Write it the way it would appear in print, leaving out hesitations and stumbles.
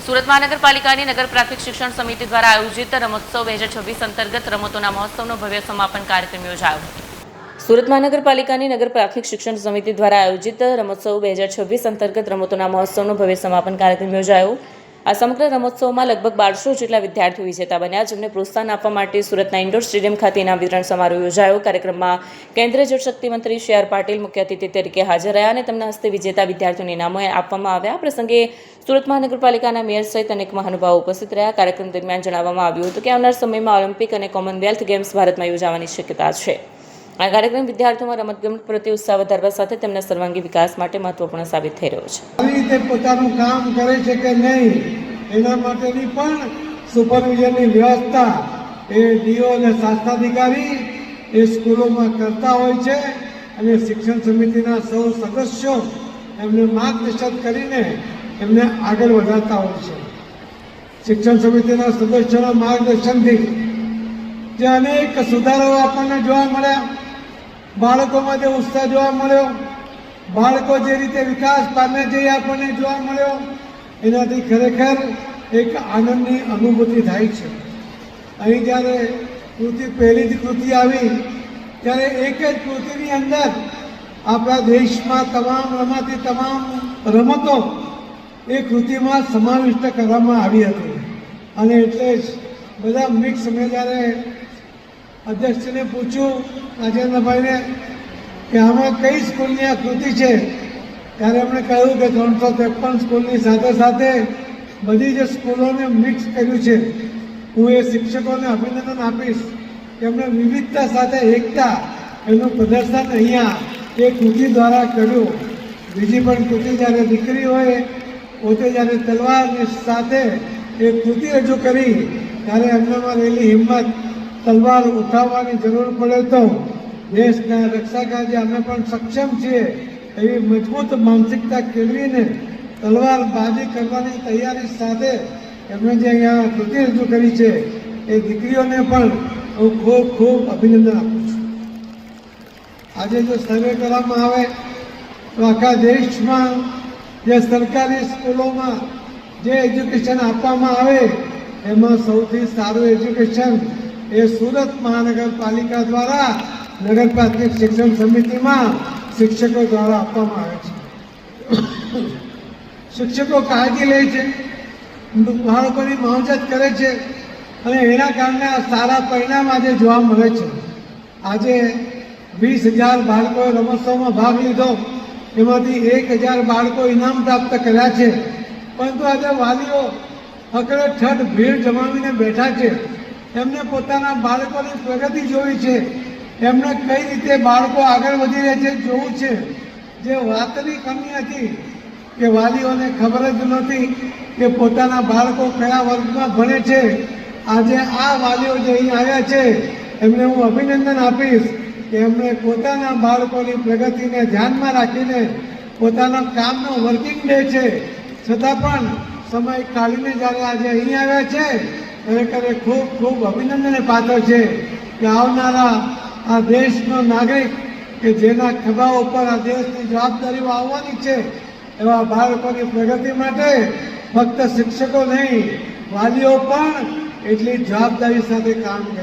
સુરત મહાનગરપાલિકાની નગર પ્રાથમિક શિક્ષણ સમિતિ દ્વારા આયોજિત રમોત્સવ 2026 અંતર્ગત રમતોના મહોત્સવનો ભવ્ય સમાપન કાર્યક્રમ યોજાયો. સુરત મહાનગરપાલિકાની નગર પ્રાથમિક શિક્ષણ સમિતિ દ્વારા આયોજિત રમોત્સવ 2026 અંતર્ગત રમતોના મહોત્સવનો ભવ્ય સમાપન કાર્યક્રમ યોજાયો. આ સમગ્ર રમોત્સવમાં લગભગ 1200 જેટલા વિદ્યાર્થીઓ વિજેતા બન્યા, જેમને પ્રોત્સાહન આપવા માટે સુરતના ઇન્ડોર સ્ટેડિયમ ખાતે ઇનામ વિતરણ સમારોહ યોજાયો. કાર્યક્રમમાં કેન્દ્રીય જળશક્તિ મંત્રી સી.આર. પાટીલ મુખ્ય અતિથિ તરીકે હાજર રહ્યા અને તેમના હસ્તે વિજેતા વિદ્યાર્થીઓને ઇનામો આપવામાં આવ્યા. આ પ્રસંગે સુરત મહાનગરપાલિકાના મેયર સહિત અનેક મહાનુભાવો ઉપસ્થિત રહ્યા. કાર્યક્રમ દરમિયાન જણાવવામાં આવ્યું હતું કે આવનાર સમયમાં ઓલિમ્પિક અને કોમનવેલ્થ ગેમ્સ ભારતમાં યોજાવાની શક્યતા છે. આ કાર્યક્રમ વિદ્યાર્થીઓમાં રમતગમત પ્રત્યે ઉત્સાહ વધારવા સાથે તેમના સર્વાંગી વિકાસ માટે મહત્વપૂર્ણ સાબિત થઈ રહ્યો છે. આવી રીતે પોતાનું કામ કરે છે કે નહીં એના માટેની પણ સુપરવિઝનની વ્યવસ્થા એ ડીઓ અને શાસનાધિકારી એ સ્કૂલોમાં કરતા હોય છે અને શિક્ષણ સમિતિના સૌ સદસ્યો એમને માર્ગદર્શન કરીને એમને આગળ વધારતા હોય છે. શિક્ષણ સમિતિના સદસ્યોના માર્ગદર્શનથી જે અનેક સુધારાઓ આપણને જોવા મળ્યા, બાળકોમાં જે ઉત્સાહ જોવા મળ્યો, બાળકો જે રીતે વિકાસ પામે છે એ આપણને જોવા મળ્યો, એનાથી ખરેખર એક આનંદની અનુભૂતિ થાય છે. અહીં જ્યારે પહેલી જ કૃતિ આવી ત્યારે એક જ કૃતિની અંદર આપણા દેશમાં તમામ રમાતી તમામ રમતો એ કૃતિમાં સમાવિષ્ટ કરવામાં આવી હતી અને એટલે જ બધા મિક્સ મેં જ્યારે અધ્યક્ષને પૂછ્યું રાજેન્દ્રભાઈને કે આમાં કઈ સ્કૂલની આ કૃતિ છે, ત્યારે એમણે કહ્યું કે 353 સ્કૂલની સાથે સાથે બધી જે સ્કૂલોને મિક્સ કર્યું છે. હું એ શિક્ષકોને અભિનંદન આપીશ કે એમણે વિવિધતા સાથે એકતા એનું પ્રદર્શન અહીંયા એ કૃતિ દ્વારા કર્યું. બીજી પણ કૃતિ જ્યારે દીકરી હોય પોતે જ્યારે તલવારની સાથે એ કૃતિ રજૂ કરી ત્યારે એમનામાં રહેલી હિંમત, તલવાર ઉઠાવવાની જરૂર પડે તો દેશના રક્ષા કાજે અમે પણ સક્ષમ છીએ એવી મજબૂત માનસિકતા કેળવીને તલવારબાજી કરવાની તૈયારી સાથે એમણે જે અહીંયા કૃતિ રજૂ કરી છે એ દીકરીઓને પણ હું ખૂબ ખૂબ અભિનંદન આપું છું. આજે જો સર્વે કરવામાં આવે તો આખા દેશમાં જે સરકારી સ્કૂલોમાં જે એજ્યુકેશન આપવામાં આવે એમાં સૌથી સારું એજ્યુકેશન એ સુરત મહાનગરપાલિકા દ્વારા નગર પ્રાથમિક શિક્ષણ સમિતિમાં શિક્ષકો દ્વારા આપવામાં આવે છે. શિક્ષકો કાળજી લે છે, બાળકોની માવજત કરે છે અને એના કારણે આ સારા પરિણામ આજે જોવા મળે છે. આજે 20,000 બાળકોએ રમોત્સવમાં ભાગ લીધો, એમાંથી 1,000 બાળકો ઇનામ પ્રાપ્ત કર્યા છે. પરંતુ આજે વાલીઓ અકડે ઠઠ ભીડ જમાવીને બેઠા છે. એમને પોતાના બાળકોની પ્રગતિ જોવી છે, એમને કઈ રીતે બાળકો આગળ વધી રહ્યા છે જોવું છે. જે વાતની કમી હતી કે વાલીઓને ખબર જ નથી કે પોતાના બાળકો કયા વર્ગમાં ભણે છે. આજે આ વાલીઓ જે અહીં આવ્યા છે એમને હું અભિનંદન આપીશ કે એમણે પોતાના બાળકોની પ્રગતિને ધ્યાનમાં રાખીને પોતાના કામનો વર્કિંગ ડે છે છતાં પણ સમય કાઢીને જ્યારે આજે અહીં આવ્યા છે ખરેખર ખૂબ ખૂબ અભિનંદનને પાત્ર છે કે આવનારા આ દેશનો નાગરિક કે જેના ખભા ઉપર આ દેશની જવાબદારીઓ આવવાની છે એવા બાળકોની પ્રગતિ માટે ફક્ત શિક્ષકો નહીં, વાલીઓ પણ એટલી જવાબદારી સાથે કામ કરી